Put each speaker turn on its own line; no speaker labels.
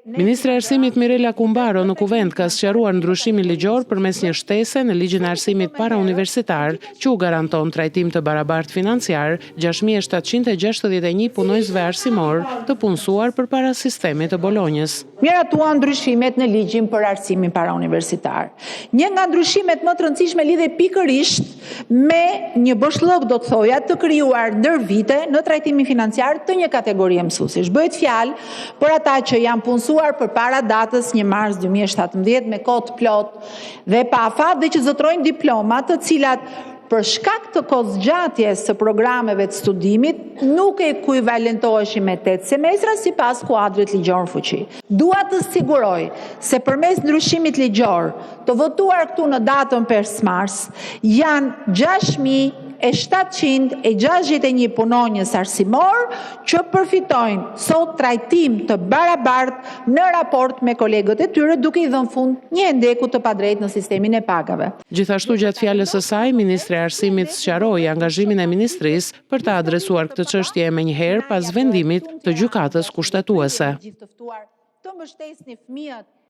Ministri i Arsimit Mirela Kumbaro në kuvent ka sqaruar ndryshimin ligjor përmes një shtese në ligjin e arsimit parauniversitar që u garanton trajtim të barabartë financiar 6.761 punojësve arsimor të punësuar përpara sistemit të Bolonjës.
Miratuan ndryshimet në ligjin për arsimin parauniversitar. Një nga ndryshimet më të rëndësishme lidhe pikërisht me një boshllok, do të thoja, të krijuar ndër vite në trajtimin financiar të një kategorie mësuesish. Bëhet fjalë për ata që janë punësuar përpara datës 1 mars 2017 me kohë të plotë dhe pa afat dhe që zotrojnë diploma të cilat për shkak të kohëzgjatjes së programeve të studimit nuk e ekuivalentoheshin me 8 semestra sipas kuadrit ligjor në fuqi. Dua të siguroj se përmes ndryshimit ligjor të votuar këtu në datën 5 mars janë 6.761 punonjës arsimor që përfitojnë sot trajtim të barabartë në raport me kolegët e tyre, duke i dhënë fund një endeku të padrejtë në sistemin e pagave.
Gjithashtu gjatë fjalës së saj, Ministri i Arsimit sqaroi angazhimin e ministrisë për të adresuar këtë çështje menjëherë pas vendimit të gjykatës kushtetuese.